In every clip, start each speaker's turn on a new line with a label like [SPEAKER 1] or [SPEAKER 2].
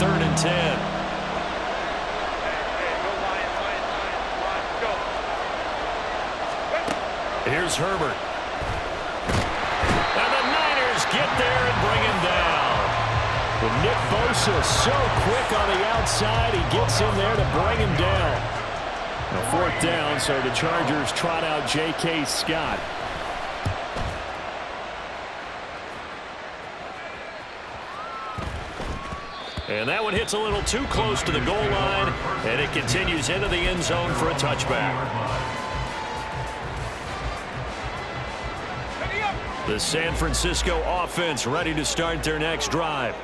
[SPEAKER 1] 3rd and 10. Here's Herbert. And the Niners get there and bring him down. With Nick Bosa so quick on the outside, he gets in there to bring him down. Now 4th down, so the Chargers trot out J.K. Scott. And that one hits a little too close to the goal line, and it continues into the end zone for a touchback. The San Francisco offense ready to start their next drive.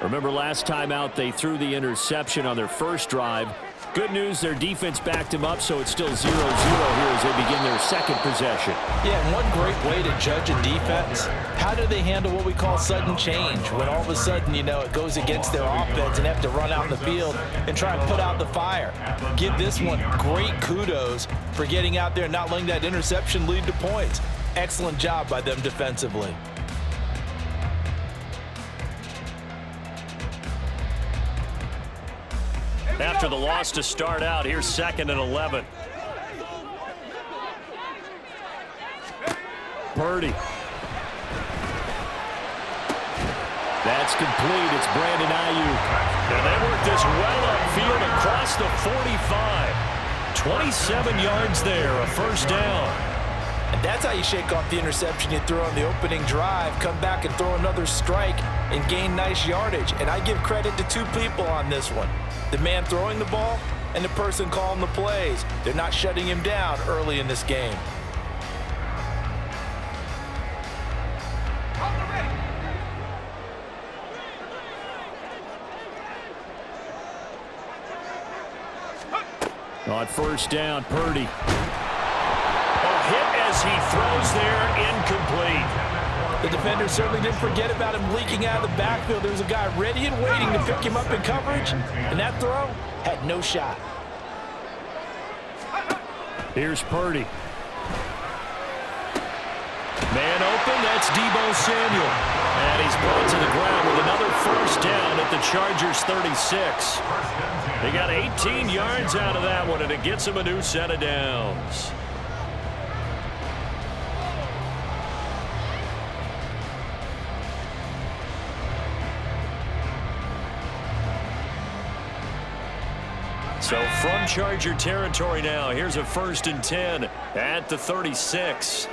[SPEAKER 1] Remember last time out they threw the interception on their first drive. Good news, their defense backed him up, so it's still 0-0 here as they begin their second possession.
[SPEAKER 2] Yeah, and one great way to judge a defense, how do they handle what we call sudden change? When all of a sudden, you know, it goes against their offense and have to run out in the field and try and put out the fire. Give this one great kudos for getting out there and not letting that interception lead to points. Excellent job by them defensively.
[SPEAKER 1] After the loss to start out, here's 2nd and 11. Purdy. That's complete. It's Brandon Ayuk. And they work this well upfield across the 45. 27 yards there, a 1st down.
[SPEAKER 2] And that's how you shake off the interception you threw on the opening drive, come back and throw another strike and gain nice yardage. And I give credit to 2 people on this one. The man throwing the ball and the person calling the plays. They're not shutting him down early in this game.
[SPEAKER 1] On 1st down, Purdy. Hit as he throws there, incomplete.
[SPEAKER 2] The defender certainly didn't forget about him leaking out of the backfield. There was a guy ready and waiting to pick him up in coverage, and that throw had no shot.
[SPEAKER 1] Here's Purdy. Man open, that's Deebo Samuel. And he's brought to the ground with another 1st down at the Chargers 36. They got 18 yards out of that one, and it gets them a new set of downs. So from Charger territory now, here's a 1st and 10 at the 36.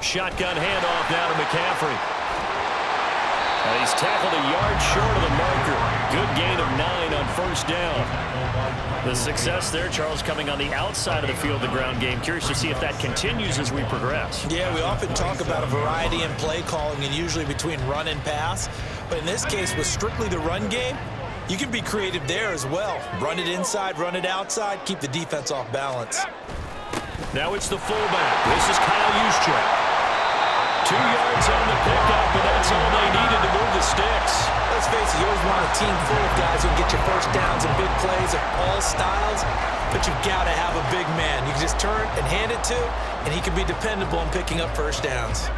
[SPEAKER 1] Shotgun handoff now to McCaffrey. And he's tackled a yard short of the marker. Good gain of 9 on 1st down. The success there, Charles, coming on the outside of the field, the ground game. Curious to see if that continues as we progress.
[SPEAKER 2] Yeah, we often talk about a variety in play calling and usually between run and pass. But in this case, with strictly the run game, you can be creative there as well. Run it inside, run it outside, keep the defense off balance.
[SPEAKER 1] Now it's the fullback. This is Kyle Juszczyk. 2 yards on the pickup, but that's all they needed to move the sticks.
[SPEAKER 2] Let's face it, you always want a team full of guys who can get you 1st downs and big plays of all styles, but you've got to have a big man. You can just turn and hand it to, and he can be dependable in picking up 1st downs.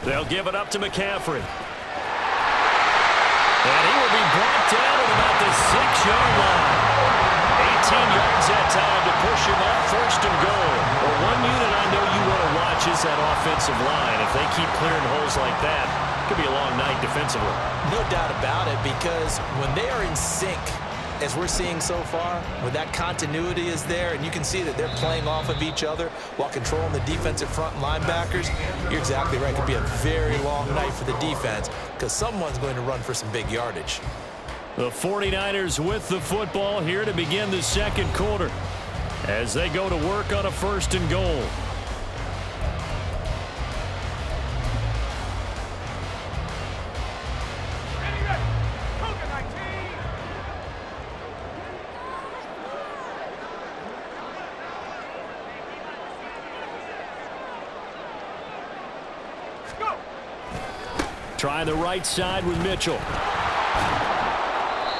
[SPEAKER 1] They'll give it up to McCaffrey. And he will be brought down at about the 6-yard line. 18 yards that time to push him off 1st and goal. Well, one unit I know you want to watch is that offensive line. If they keep clearing holes like that, it could be a long night defensively.
[SPEAKER 2] No doubt about it, because when they are in sync, as we're seeing so far, when that continuity is there and you can see that they're playing off of each other while controlling the defensive front linebackers, you're exactly right. It could be a very long night for the defense because someone's going to run for some big yardage.
[SPEAKER 1] The 49ers with the football here to begin the 2nd quarter as they go to work on a 1st and goal. try the right side with Mitchell.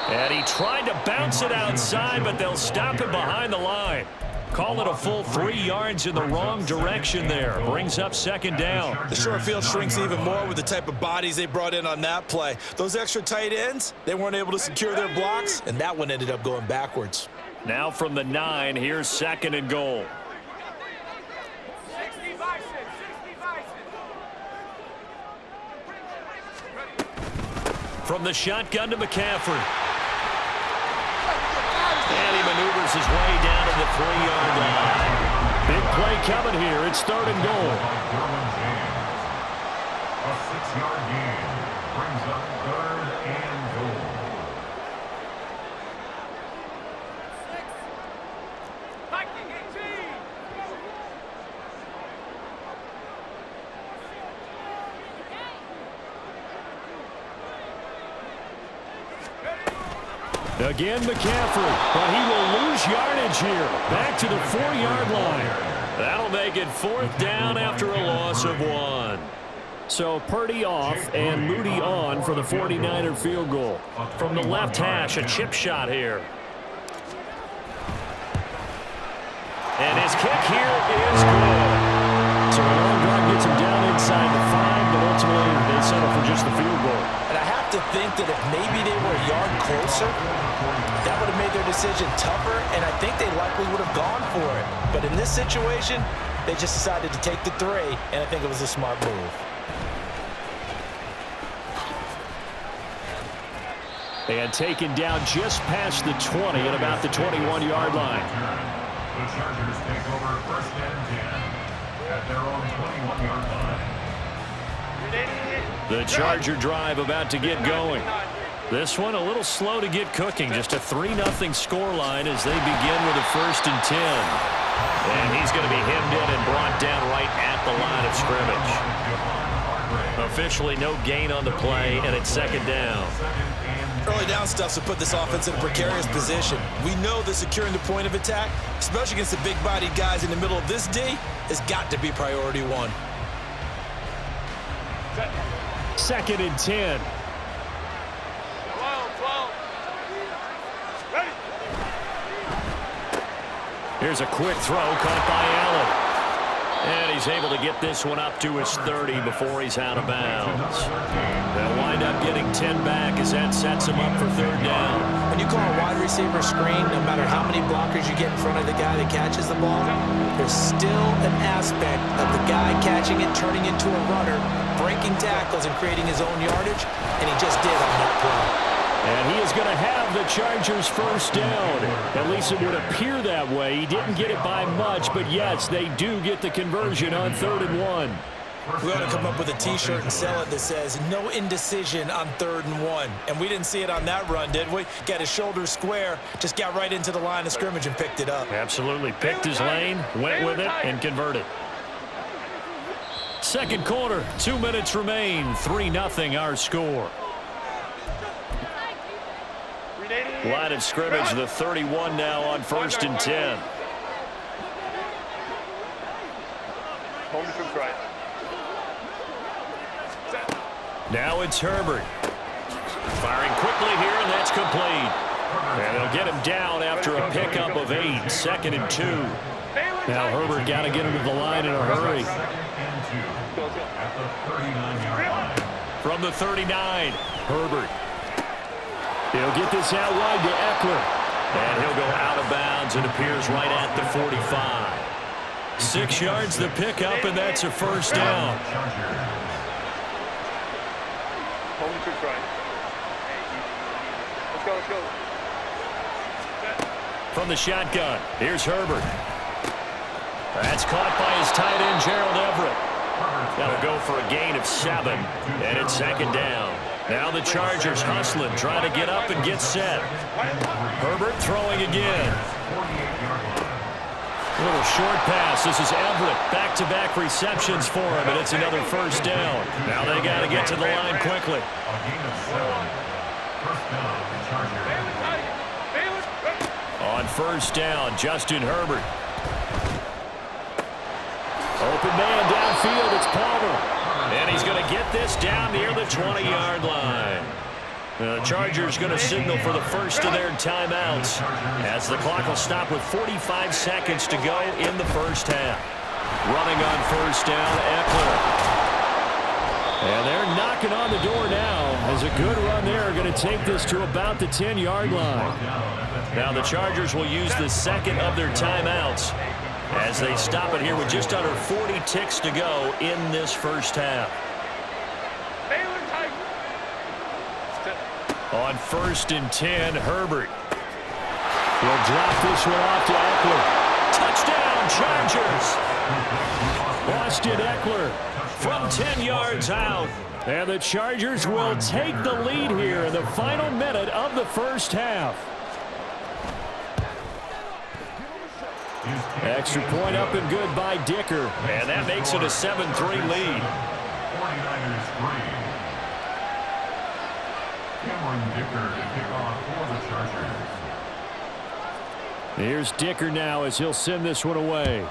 [SPEAKER 1] And he tried to bounce it outside, but they'll stop it behind the line. Call it a full 3 yards in the wrong direction there. Brings up second down.
[SPEAKER 2] The short field shrinks even more with the type of bodies they brought in on that play. Those extra tight ends, they weren't able to secure their blocks, and that one ended up going backwards.
[SPEAKER 1] Now from the 9, here's second and goal. From the shotgun to McCaffrey. And he maneuvers his way down to the 3-yard line. Big play coming here. It's third and goal.
[SPEAKER 3] A 6-yard gain brings up third and goal.
[SPEAKER 1] Again, McCaffrey, but he will lose yardage here. Back to the 4-yard line. That'll make it fourth down after a loss of 1. So Purdy off and Moody on for the 49er field goal. From the left hash, a chip shot here. And his kick here is good. So a long drive gets him down inside the 5, but ultimately they settle for just the field goal.
[SPEAKER 2] And I have to think that if maybe they were a yard closer, that would have made their decision tougher, and I think they likely would have gone for it. But in this situation, they just decided to take the 3, and I think it was a smart move.
[SPEAKER 1] And taken down just past the 20 at about the 21-yard line.
[SPEAKER 3] The Chargers take over first and 10 at their own 21-yard line.
[SPEAKER 1] The Charger drive about to get going. This one a little slow to get cooking. Just a 3-0 scoreline as they begin with a first and 10. And he's going to be hemmed in and brought down right at the line of scrimmage. Officially no gain on the play, and it's second down.
[SPEAKER 2] Early down stuff to put this offense in a precarious position. We know that securing the point of attack, especially against the big-bodied guys in the middle of this D, has got to be priority 1.
[SPEAKER 1] Second and 10. Here's a quick throw caught by Allen. And he's able to get this one up to his 30 before he's out of bounds. They'll wind up getting 10 back as that sets him up for third down.
[SPEAKER 2] When you call a wide receiver screen, no matter how many blockers you get in front of the guy that catches the ball, there's still an aspect of the guy catching it, turning into a runner, breaking tackles and creating his own yardage, and he just did on that play.
[SPEAKER 1] And he is going to have the Chargers first down. At least it would appear that way. He didn't get it by much, but yes, they do get the conversion on 3rd and 1.
[SPEAKER 2] We ought to come up with a T-shirt and sell it that says, no indecision on 3rd and 1. And we didn't see it on that run, did we? Got his shoulders square, just got right into the line of scrimmage and picked it up.
[SPEAKER 1] Absolutely. Picked his lane, went with it, and converted. Second quarter, 2 minutes remain. 3-0 our score. Line of scrimmage, the 31 now on 1st and 10. Now it's Herbert. Firing quickly here, and that's complete. And they'll get him down after a pickup of 8. 2nd and 2. Now Herbert got to get him to the line in a hurry. From the 39, Herbert. He'll get this out wide to Eckler. And he'll go out of bounds and appears right at the 45. 6 yards the pickup, and that's a first down.
[SPEAKER 4] Let's go.
[SPEAKER 1] From the shotgun, here's Herbert. That's caught by his tight end, Gerald Everett. That'll go for a gain of 7, and it's second down. Now the Chargers hustling, trying to get up and get set. Herbert throwing again. A little short pass. This is Everett. Back-to-back receptions for him, and it's another first down. Now they got to get to the line quickly. On first down, Justin Herbert. Open man downfield, it's Palmer. And he's going to get this down near the 20-yard line. The Chargers going to signal for the first of their timeouts as the clock will stop with 45 seconds to go in the first half. Running on first down, Eckler. And they're knocking on the door now as a good run there. Going to take this to about the 10-yard line. Now the Chargers will use the second of their timeouts as they stop it here with just under 40 ticks to go in this first half. On first and 10, Herbert will drop this one off to Eckler. Touchdown, Chargers! Austin Eckler from 10 yards out. And the Chargers will take the lead here in the final minute of the first half. Extra point up and good by Dicker. And that makes it a 7-3 lead.
[SPEAKER 3] 49ers 3. Cameron Dicker to kick off for the Chargers.
[SPEAKER 1] Here's Dicker now as he'll send this one away.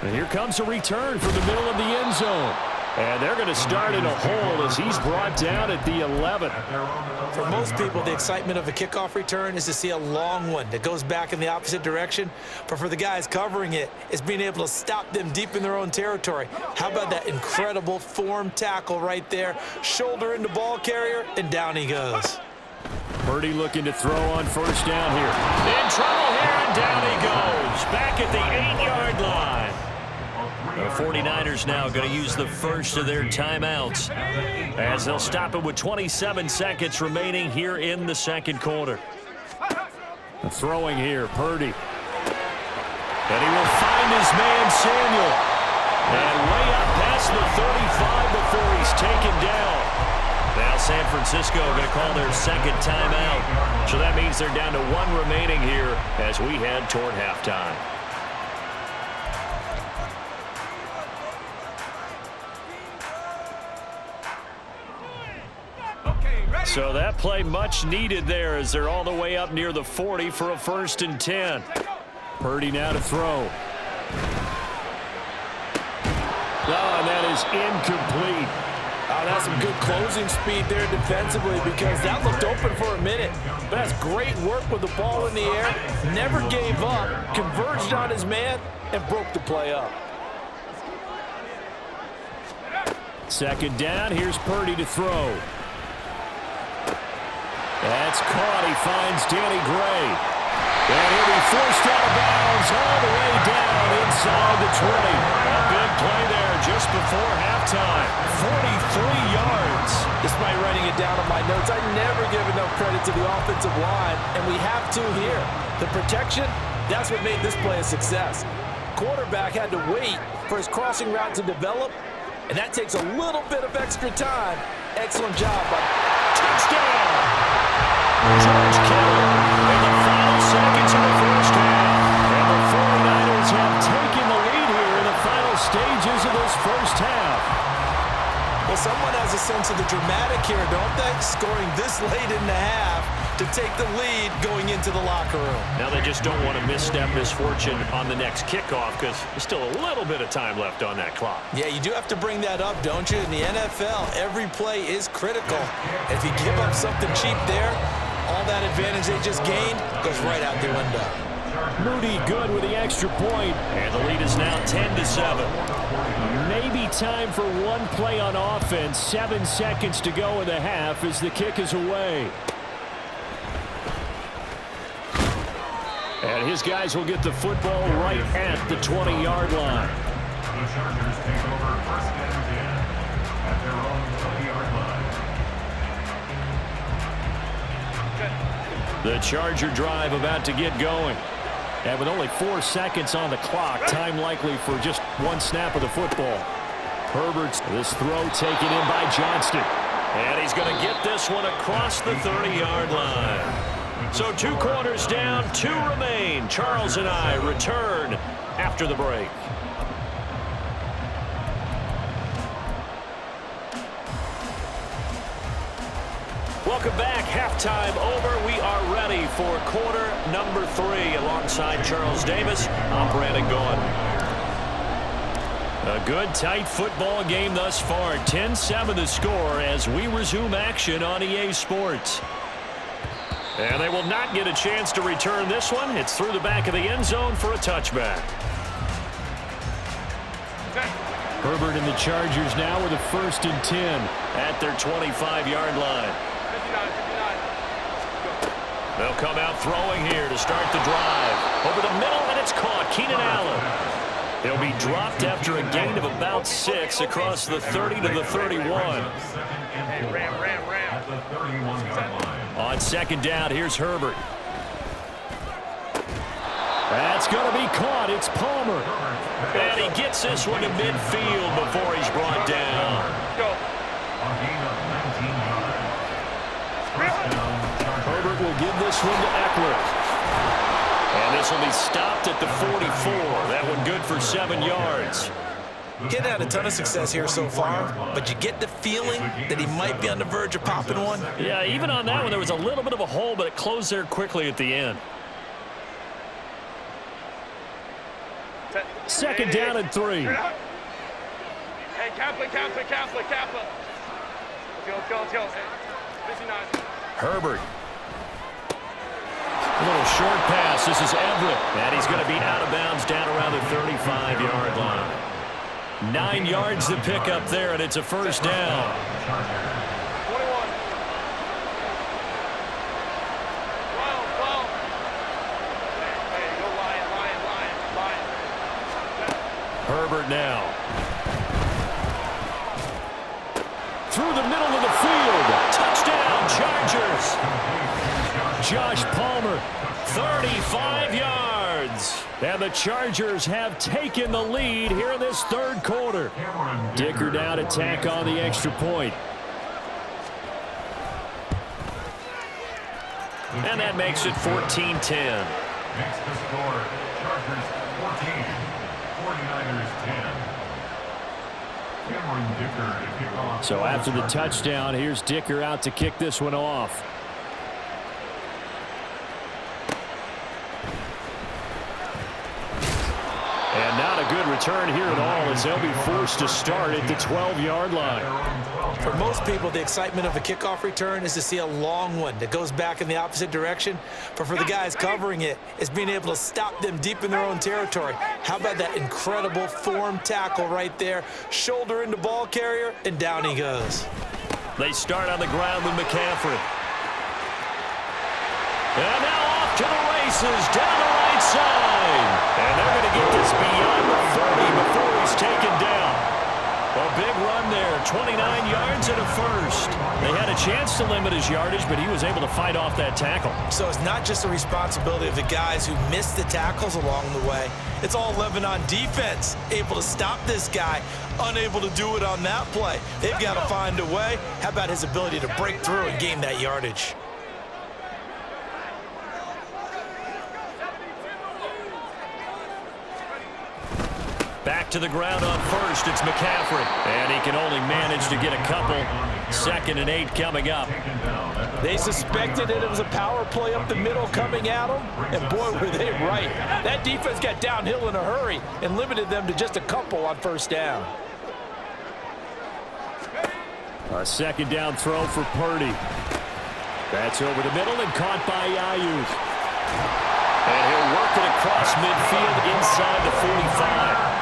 [SPEAKER 1] And here comes a return from the middle of the end zone. And they're going to start in a hole as he's brought down at the 11.
[SPEAKER 2] For most people, the excitement of a kickoff return is to see a long one that goes back in the opposite direction. But for the guys covering it, it's being able to stop them deep in their own territory. How about that incredible form tackle right there? Shoulder into ball carrier, and down he goes.
[SPEAKER 1] Purdy looking to throw on first down here. In trouble here, and down he goes. Back at the 8-yard line. The 49ers now going to use the first of their timeouts as they'll stop it with 27 seconds remaining here in the second quarter. Throwing here, Purdy. And he will find his man, Samuel. And way up past the 35 before he's taken down. Now San Francisco going to call their second timeout. So that means they're down to one remaining here as we head toward halftime. So that play much needed there as they're all the way up near the 40 for a first and 10. Purdy now to throw. Oh, and that is incomplete.
[SPEAKER 2] Oh, that's some good closing speed there defensively because that looked open for a minute. But that's great work with the ball in the air. Never gave up, converged on his man, and broke the play up.
[SPEAKER 1] Second down, here's Purdy to throw. That's caught. He finds Danny Gray. And he'll be forced out of bounds all the way down inside the 20. A big play there just before halftime. 43 yards.
[SPEAKER 2] Despite writing it down on my notes, I never give enough credit to the offensive line, and we have to here. The protection, that's what made this play a success. Quarterback had to wait for his crossing route to develop, and that takes a little bit of extra time. Excellent job by
[SPEAKER 1] touchdown. George Kittle in the final seconds of the first half. And the 49ers have taken the lead here in the final stages of this first half.
[SPEAKER 2] Well, someone has a sense of the dramatic here, don't they? Scoring this late in the half to take the lead going into the locker room.
[SPEAKER 1] Now they just don't want to misstep misfortune on the next kickoff because there's still a little bit of time left on that clock.
[SPEAKER 2] Yeah, you do have to bring that up, don't you? In the NFL, every play is critical. And if you give up something cheap there, all that advantage they just gained goes right out the window.
[SPEAKER 1] Moody good with the extra point. And the lead is now 10-7. Maybe time for one play on offense. 7 seconds to go in the half as the kick is away. And his guys will get the football right at the 20-yard line.
[SPEAKER 3] The Chargers take over first and 10 at their own 20-yard line.
[SPEAKER 1] The Charger drive about to get going. And with only 4 seconds on the clock, time likely for just one snap of the football. Herbert's this throw taken in by Johnston. And he's going to get this one across the 30-yard line. So 2 quarters down, 2 remain. Charles and I return after the break. Welcome back. Halftime over. We are ready for quarter number 3. Alongside Charles Davis, I'm Brandon Gaughan. A good, tight football game thus far. 10-7 the score as we resume action on EA Sports. And they will not get a chance to return this one. It's through the back of the end zone for a touchback. Herbert and the Chargers now with a 1st and 10 at their 25-yard line. They'll come out throwing here to start the drive. Over the middle, and it's caught. Keenan Allen. He'll be dropped after a gain of about 6 across the 30 to the 31. On 2nd down, here's Herbert. That's going to be caught. It's Palmer. And he gets this one to midfield before he's brought down. Herbert will give this one to Eckler. And this will be stopped at the 44. That one good for 7 yards.
[SPEAKER 2] Getting had a ton of success here so far, but you get the feeling that he might be on the verge of popping one.
[SPEAKER 1] Yeah, even on that one, there was a little bit of a hole, but it closed there quickly at the end. 2nd down and 3.
[SPEAKER 4] Hey, Kaplan. Go.
[SPEAKER 1] Herbert. A little short pass. This is Everett. And he's going to be out of bounds down around the 35-yard line. 9 yards to pick up there, and it's a 1st down.
[SPEAKER 4] 21. Hey, go Lion.
[SPEAKER 1] Herbert now. Through the middle of the field. Touchdown, Chargers. Josh Palmer, 35 yards. And the Chargers have taken the lead here in this 3rd quarter. Dicker down to tack on the extra point. And that makes it 14-10.
[SPEAKER 3] Makes the score Chargers 14, 49ers 10. Cameron Dicker to kick off.
[SPEAKER 1] So after the touchdown, here's Dicker out to kick this one off. And not a good return here at all as they'll be forced to start at the 12-yard line.
[SPEAKER 2] For most people, the excitement of a kickoff return is to see a long one that goes back in the opposite direction. But for the guys covering it, it's being able to stop them deep in their own territory. How about that incredible form tackle right there? Shoulder into ball carrier, and down he goes.
[SPEAKER 1] They start on the ground with McCaffrey. And now off to the races, down the right side. And they're going to get this beyond the 30 before he's taken down. A big run there, 29 yards and a 1st. They had a chance to limit his yardage, but he was able to fight off that tackle.
[SPEAKER 2] So it's not just the responsibility of the guys who missed the tackles along the way. It's all 11 on defense, able to stop this guy, unable to do it on that play. They've got to find a way. How about his ability to break through and gain that yardage?
[SPEAKER 1] Back to the ground on 1st, it's McCaffrey. And he can only manage to get a couple. 2nd and 8 coming up.
[SPEAKER 2] They suspected that it was a power play up the middle coming at them, and boy, were they right. That defense got downhill in a hurry and limited them to just a couple on 1st down.
[SPEAKER 1] A 2nd down throw for Purdy. That's over the middle and caught by Ayuk. And he'll work it across midfield inside the 45.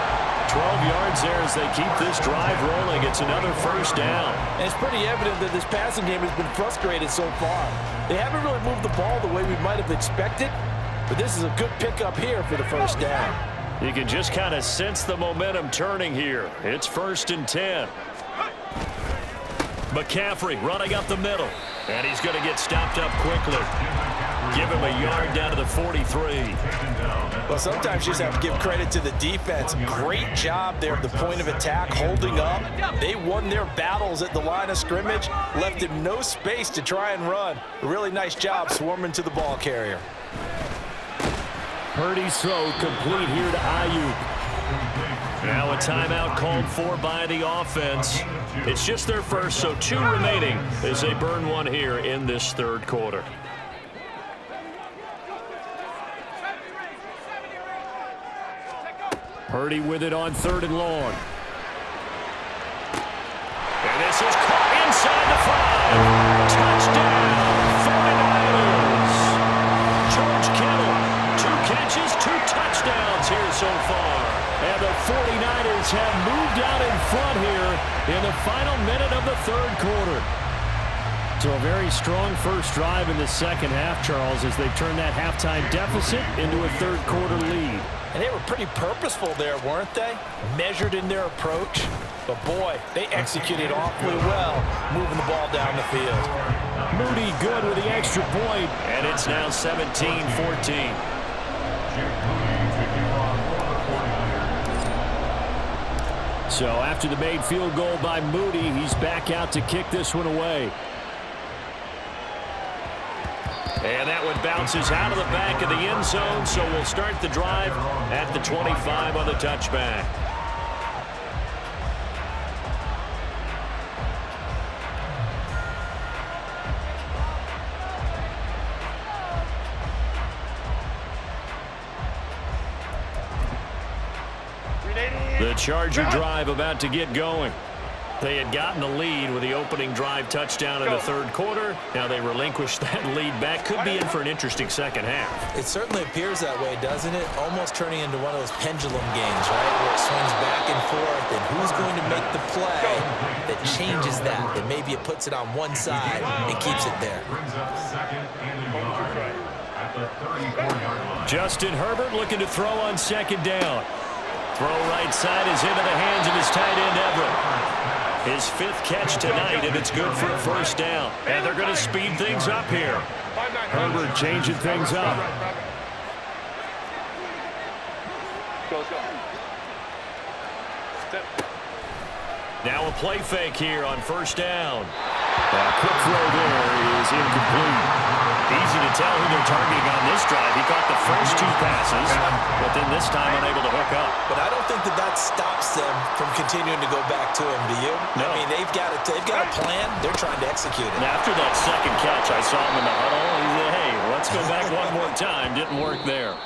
[SPEAKER 1] 12 yards there as they keep this drive rolling. It's another 1st down.
[SPEAKER 2] And it's pretty evident that this passing game has been frustrated so far. They haven't really moved the ball the way we might have expected, but this is a good pickup here for the 1st down.
[SPEAKER 1] You can just kind of sense the momentum turning here. It's 1st and 10. McCaffrey running up the middle, and he's going to get stopped up quickly. Give him a yard down to the 43.
[SPEAKER 2] Well, sometimes you just have to give credit to the defense. Great job there at the point of attack, holding up. They won their battles at the line of scrimmage, left him no space to try and run. A really nice job swarming to the ball carrier.
[SPEAKER 1] Purdy's throw complete here to Ayuk. Now a timeout called for by the offense. It's just their first, so 2 remaining as they burn one here in this third quarter. Purdy with it on 3rd and long. And this is caught inside the 5. Touchdown, 49ers. George Kittle, 2 catches, 2 touchdowns here so far. And the 49ers have moved out in front here in the final minute of the third quarter. So a very strong first drive in the second half, Charles, as they've turned that halftime deficit into a third quarter lead.
[SPEAKER 2] And they were pretty purposeful there, weren't they? Measured in their approach. But boy, they executed awfully well, moving the ball down the field.
[SPEAKER 1] Moody good with the extra point, and it's now 17-14. So after the made field goal by Moody, he's back out to kick this one away. And that one bounces out of the back of the end zone, so we'll start the drive at the 25 on the touchback. The Charger drive about to get going. They had gotten the lead with the opening drive touchdown in the third quarter. Now they relinquished that lead back. Could be in for an interesting second half.
[SPEAKER 2] It certainly appears that way, doesn't it? Almost turning into one of those pendulum games, right? Where it swings back and forth, and who's going to make the play that changes that? That maybe it puts it on one side and keeps it there.
[SPEAKER 1] Justin Herbert looking to throw on 2nd down. Throw right side is into the hands of his tight end, Everett. His 5th catch tonight, and it's good for a first down. And they're going to speed things up here. Herbert changing things up. Now a play fake here on 1st down. Quick throw there is incomplete. Easy to tell who they're targeting on this drive. He caught the first 2 passes, but then this time unable to hook up.
[SPEAKER 2] But I don't think that stops them from continuing to go back to him, do you?
[SPEAKER 1] No.
[SPEAKER 2] I mean, they've got a plan. They're trying to execute it.
[SPEAKER 1] And after that second catch, I saw him in the huddle. He said, hey, let's go back one more time. Didn't work there.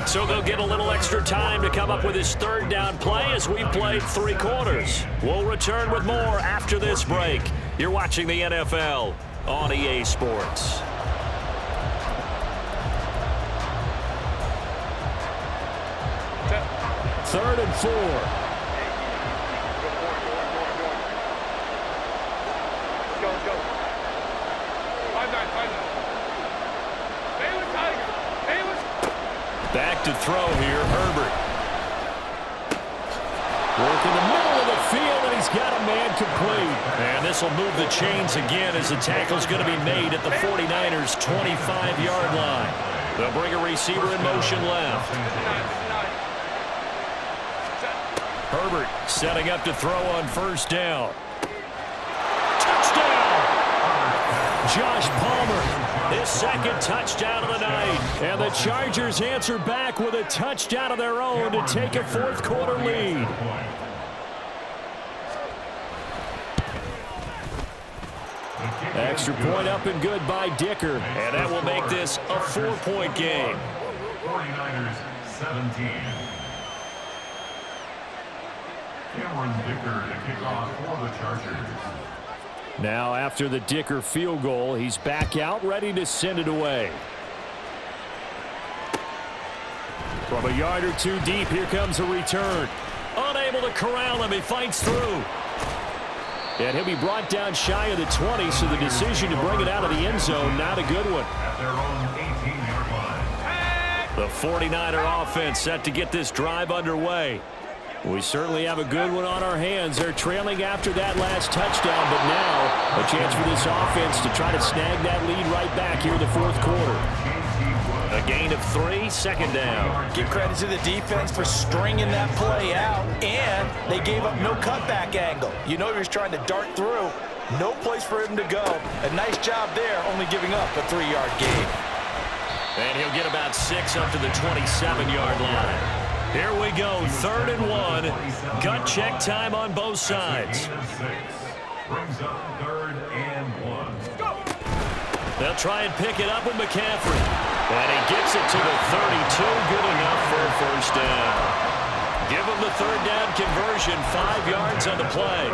[SPEAKER 1] So they'll get a little extra time to come up with his 3rd down play as we played 3 quarters. We'll return with more after this break. You're watching the NFL on EA Sports. Third and 4.
[SPEAKER 4] Let's go. 5-9.
[SPEAKER 1] Back to throw here, Herbert. Work in the middle of the field, and he's got a man complete. And this will move the chains again as the tackle's going to be made at the 49ers' 25-yard line. They'll bring a receiver in motion left. Herbert setting up to throw on 1st down. Touchdown! Josh Palmer, his 2nd touchdown of the night. And the Chargers answer back with a touchdown of their own to take a 4th quarter lead. Extra point up and good by Dicker. And that will make this a 4-point game.
[SPEAKER 3] 49ers 17. Cameron Dicker to kick off for the Chargers.
[SPEAKER 1] Now after the Dicker field goal, he's back out ready to send it away. From a yard or 2 deep, here comes a return. Unable to corral him, he fights through. And he'll be brought down shy of the 20, so the decision to bring it out of the end zone, not a good one.
[SPEAKER 3] At their own 18-yard line.
[SPEAKER 1] The 49er offense set to get this drive underway. We certainly have a good one on our hands. They're trailing after that last touchdown, but now a chance for this offense to try to snag that lead right back here in the 4th quarter. A gain of 3, 2nd down.
[SPEAKER 2] Give credit to the defense for stringing that play out, and they gave up no cutback angle. You know he was trying to dart through. No place for him to go. A nice job there, only giving up a 3-yard gain.
[SPEAKER 1] And he'll get about 6 up to the 27-yard line. Here we go, 3rd and 1. Gut check time on both sides.
[SPEAKER 3] Brings up 3rd and 1.
[SPEAKER 1] They'll try and pick it up with McCaffrey. And he gets it to the 32. Good enough for a first down. Give him the 3rd down conversion, 5 yards on the play.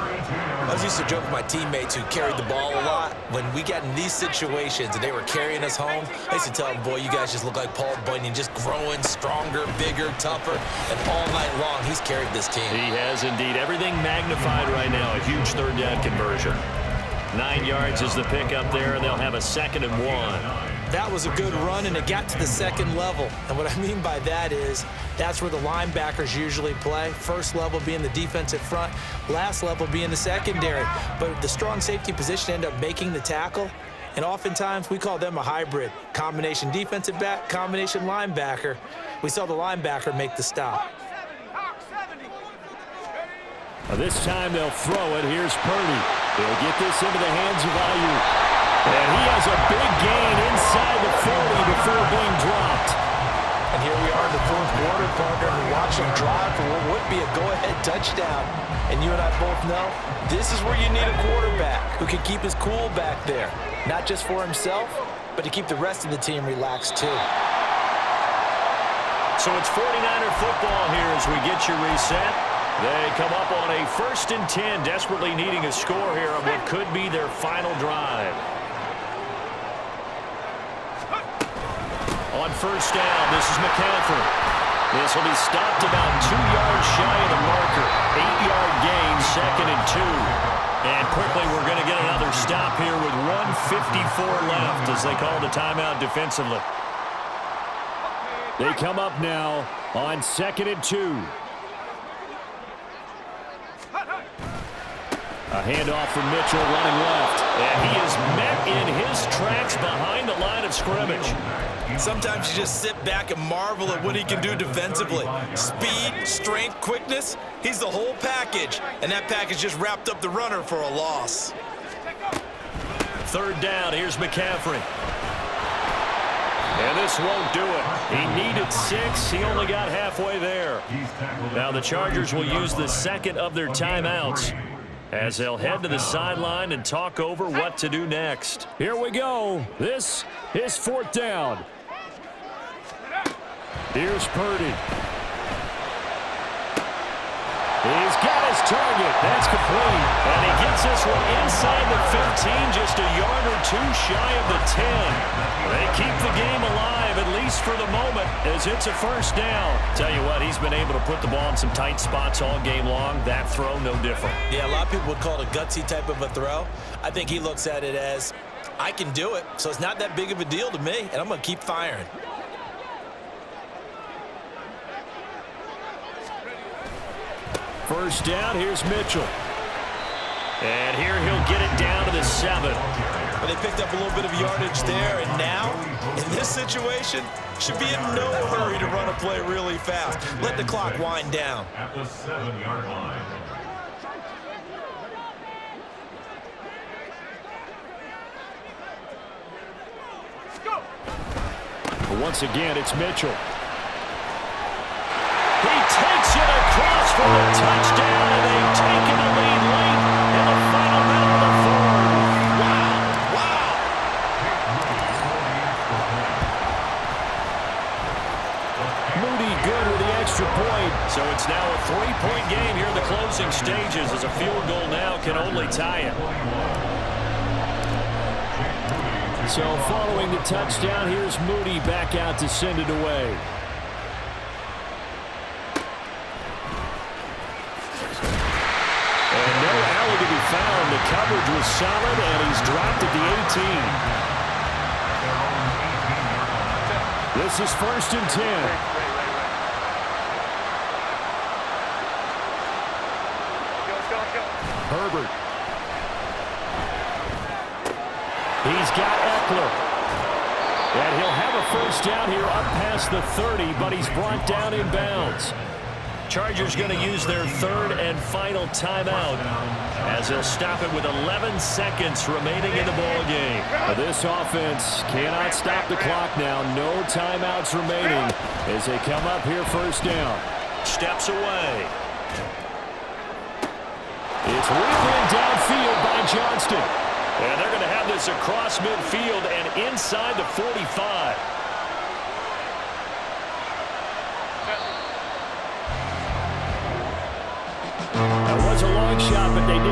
[SPEAKER 2] I was used to joke with my teammates who carried the ball a lot. When we got in these situations and they were carrying us home, I used to tell them, boy, you guys just look like Paul Bunyan, just growing stronger, bigger, tougher. And all night long, he's carried this team.
[SPEAKER 1] He has indeed. Everything magnified right now. A huge 3rd down conversion. 9 yards is the pickup there, and they'll have a 2nd and 1.
[SPEAKER 2] That was a good run, and it got to the 2nd level. And what I mean by that is that's where the linebackers usually play. First level being the defensive front, last level being the secondary. But the strong safety position ended up making the tackle, and oftentimes we call them a hybrid. Combination defensive back, combination linebacker. We saw the linebacker make the stop.
[SPEAKER 1] This time they'll throw it. Here's Purdy. They'll get this into the hands of Ayuk. And he has a big gain inside the 40 before being dropped.
[SPEAKER 2] And here we are in the 4th quarter, partner, and watch him drive for what would be a go-ahead touchdown. And you and I both know this is where you need a quarterback who can keep his cool back there. Not just for himself, but to keep the rest of the team relaxed too.
[SPEAKER 1] So it's 49er football here as we get your reset. They come up on a 1st and 10, desperately needing a score here on what could be their final drive. On 1st down, this is McCaffrey. This will be stopped about 2 yards shy of the marker. 8-yard gain, 2nd and 2. And quickly, we're going to get another stop here with 1:54 left as they call the timeout defensively. They come up now on 2nd and 2. A handoff from Mitchell running left. And he is met in his tracks behind the line of scrimmage.
[SPEAKER 2] Sometimes you just sit back and marvel at what he can do defensively. Speed, strength, quickness, he's the whole package. And that package just wrapped up the runner for a loss.
[SPEAKER 1] 3rd down, here's McCaffrey. And this won't do it. He needed 6. He only got halfway there. Now the Chargers will use the 2nd of their timeouts as they'll head to the sideline and talk over what to do next. Here we go. This is 4th down. Here's Purdy. He's got his target. That's complete. And he gets this one inside the 15, just a yard or 2 shy of the 10. They keep the game alive, at least for the moment, as it's a 1st down. Tell you what, he's been able to put the ball in some tight spots all game long. That throw, no different.
[SPEAKER 2] Yeah, a lot of people would call it a gutsy type of a throw. I think he looks at it as, I can do it, so it's not that big of a deal to me, and I'm going to keep firing.
[SPEAKER 1] First down, here's Mitchell. And here he'll get it down to the 7.
[SPEAKER 2] Well, they picked up a little bit of yardage there, and now, in this situation, should be in no hurry to run a play really fast. Let the clock wind down.
[SPEAKER 3] At the 7-yard line.
[SPEAKER 1] Once again, it's Mitchell. He takes it across for the touchdown, and they've taken the lead late in the final minute of the 4th.
[SPEAKER 2] Wow.
[SPEAKER 1] Moody good with the extra point. So it's now a 3-point game here in the closing stages as a field goal now can only tie it. So following the touchdown, here's Moody back out to send it away. And no alley to be found. The coverage was solid, and he's dropped at the 18. This is 1st and 10. Herbert. He's got Eckler. And he'll have a first down here up past the 30, but he's brought down in bounds. Chargers going to use their 3rd and final timeout as they'll stop it with 11 seconds remaining in the ball game. This offense cannot stop the clock now. No timeouts remaining as they come up here 1st down. steps away. It's wheeled in downfield by Johnston. And they're going to have this across midfield and inside the 45. That was a long shot, but they did.